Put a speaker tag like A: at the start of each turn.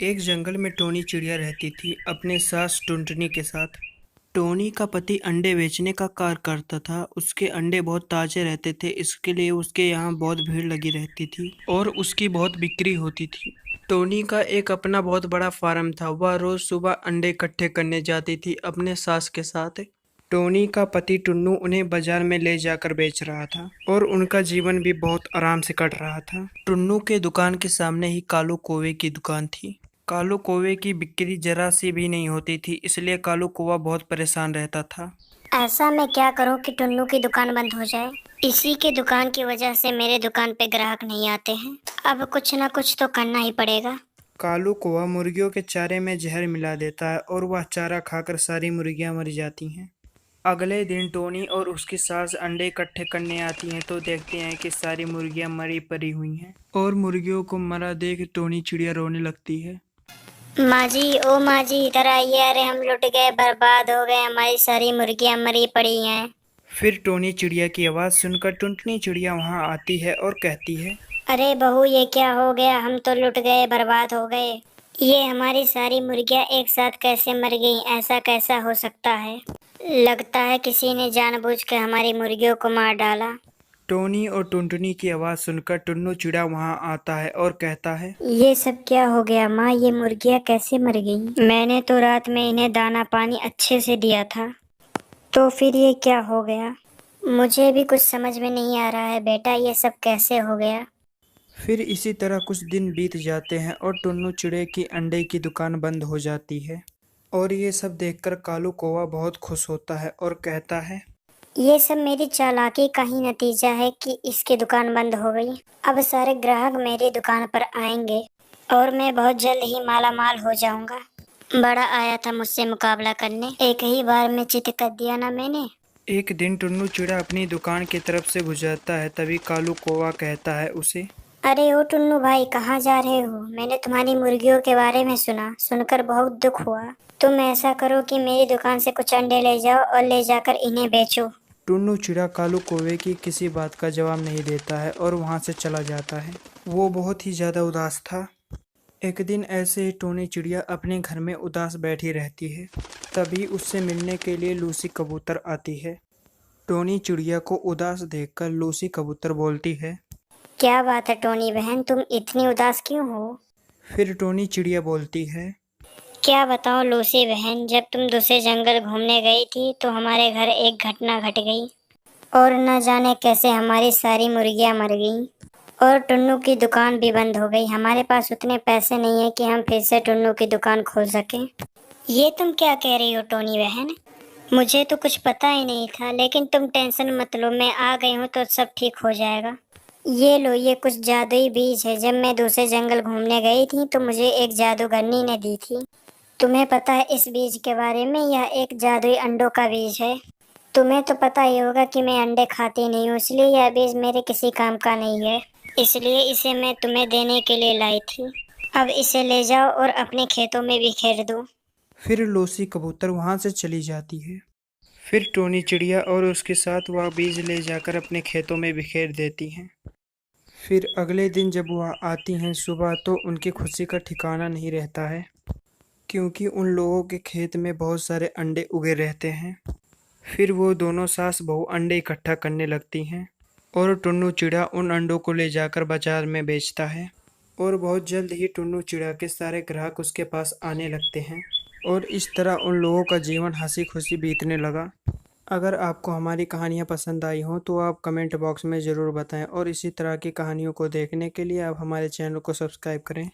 A: एक जंगल में टोनी चिड़िया रहती थी अपने सास टुनटुनी के साथ। टोनी का पति अंडे बेचने का कार्य करता था। उसके अंडे बहुत ताजे रहते थे, इसके लिए उसके यहाँ बहुत भीड़ लगी रहती थी और उसकी बहुत बिक्री होती थी। टोनी का एक अपना बहुत बड़ा फार्म था। वह रोज सुबह अंडे इकट्ठे करने जाती थी अपने सास के साथ। टोनी का पति टुन्नू उन्हें बाजार में ले जाकर बेच रहा था और उनका जीवन भी बहुत आराम से कट रहा था। टुन्नू के दुकान के सामने ही कालू कौवे की दुकान थी। कालू कौवे की बिक्री जरा सी भी नहीं होती थी, इसलिए कालू कौवा बहुत परेशान रहता था।
B: ऐसा मैं क्या करूं कि टुन्नू की दुकान बंद हो जाए। इसी की दुकान की वजह से मेरे दुकान पे ग्राहक नहीं आते हैं। अब कुछ ना कुछ तो करना ही पड़ेगा।
A: कालू कौवा मुर्गियों के चारे में जहर मिला देता है और वह चारा खाकर सारी मुर्गियां मर जाती हैं। अगले दिन टोनी और उसकी सास अंडे इकट्ठे करने आती हैं तो देखते हैं कि सारी मुर्गियां मरी पड़ी हुई हैं और मुर्गियों को मरा देख टोनी चिड़िया रोने लगती है।
B: माँ जी, ओ माँ जी, इधर आइए। अरे हम लुट गए, बर्बाद हो गए, हमारी सारी मुर्गियां मरी पड़ी हैं।
A: फिर टोनी चिड़िया की आवाज़ सुनकर टुनटुनी चिड़िया वहां आती है और कहती है,
B: अरे बहू, ये क्या हो गया? हम तो लुट गए, बर्बाद हो गए। ये हमारी सारी मुर्गियां एक साथ कैसे मर गईं? ऐसा कैसा हो सकता है? लगता है किसी ने जानबूझ कर हमारी मुर्गियों को मार डाला।
A: टोनी और टुनटुनी की आवाज़ सुनकर टुन्नू चिड़िया वहां आता है और कहता है,
B: ये सब क्या हो गया माँ? ये मुर्गियाँ कैसे मर गई? मैंने तो रात में इन्हें दाना पानी अच्छे से दिया था, तो फिर ये क्या हो गया? मुझे भी कुछ समझ में नहीं आ रहा है बेटा, ये सब कैसे हो गया?
A: फिर इसी तरह कुछ दिन बीत जाते हैं और टुन्नू चिड़िया की अंडे की दुकान बंद हो जाती है। और ये सब देखकर कालू कौवा बहुत खुश होता है और कहता है,
B: ये सब मेरी चालाकी का ही नतीजा है कि इसकी दुकान बंद हो गई। अब सारे ग्राहक मेरी दुकान पर आएंगे और मैं बहुत जल्द ही माला माल हो जाऊंगा। बड़ा आया था मुझसे मुकाबला करने, एक ही बार में चित कर दिया ना मैंने।
A: एक दिन टुन्नू चिड़िया अपनी दुकान की तरफ से गुजरता है, तभी कालू कौवा कहता है उसे,
B: अरे ओ टुन्नू भाई, कहाँ जा रहे हो? मैंने तुम्हारी मुर्गियों के बारे में सुना, सुनकर बहुत दुख हुआ। तुम ऐसा करो कि मेरी दुकान से कुछ अंडे ले जाओ और ले जाकर इन्हें बेचो।
A: टुन्नू चिड़िया कालू कौवे की किसी बात का जवाब नहीं देता है और वहां से चला जाता है। वो बहुत ही ज्यादा उदास था। एक दिन ऐसे ही टोनी चिड़िया अपने घर में उदास बैठी रहती है। तभी उससे मिलने के लिए लूसी कबूतर आती है। टोनी चिड़िया को उदास देखकर लूसी कबूतर बोलती है।
B: क्या बात है टोनी बहन, तुम इतनी उदास क्यों हो?
A: फिर टोनी चिड़िया बोलती है,
B: क्या बताओ लूसी बहन, जब तुम दूसरे जंगल घूमने गई थी तो हमारे घर एक घटना घट गई और न जाने कैसे हमारी सारी मुर्गियां मर गईं और टुन्नू की दुकान भी बंद हो गई। हमारे पास उतने पैसे नहीं है कि हम फिर से टुन्नू की दुकान खोल सकें। ये तुम क्या कह रही हो टोनी बहन? मुझे तो कुछ पता ही नहीं था, लेकिन तुम टेंशन मत लो, मैं आ गई हूँ तो सब ठीक हो जाएगा। ये लो, ये कुछ जादुई बीज है। जब मैं दूसरे जंगल घूमने गई थी तो मुझे एक जादूगरनी ने दी थी। तुम्हें पता है इस बीज के बारे में? यह एक जादुई अंडों का बीज है। तुम्हें तो पता ही होगा कि मैं अंडे खाती नहीं हूँ, इसलिए यह बीज मेरे किसी काम का नहीं है। इसलिए इसे मैं तुम्हें देने के लिए लाई थी। अब इसे ले जाओ और अपने खेतों में बिखेर दो।
A: फिर लूसी कबूतर वहां से चली जाती है। फिर टोनी चिड़िया और उसके साथ वह बीज ले जाकर अपने खेतों में बिखेर देती हैं। फिर अगले दिन जब वह आती हैं सुबह तो उनकी खुशी का ठिकाना नहीं रहता है, क्योंकि उन लोगों के खेत में बहुत सारे अंडे उगे रहते हैं। फिर वो दोनों सास बहू अंडे इकट्ठा करने लगती हैं और टुन्नू चिड़िया उन अंडों को ले जाकर बाजार में बेचता है। और बहुत जल्द ही टुन्नू चिड़िया के सारे ग्राहक उसके पास आने लगते हैं और इस तरह उन लोगों का जीवन हंसी खुशी बीतने लगा। अगर आपको हमारी कहानियाँ पसंद आई हों तो आप कमेंट बॉक्स में ज़रूर बताएं और इसी तरह की कहानियों को देखने के लिए आप हमारे चैनल को सब्सक्राइब करें।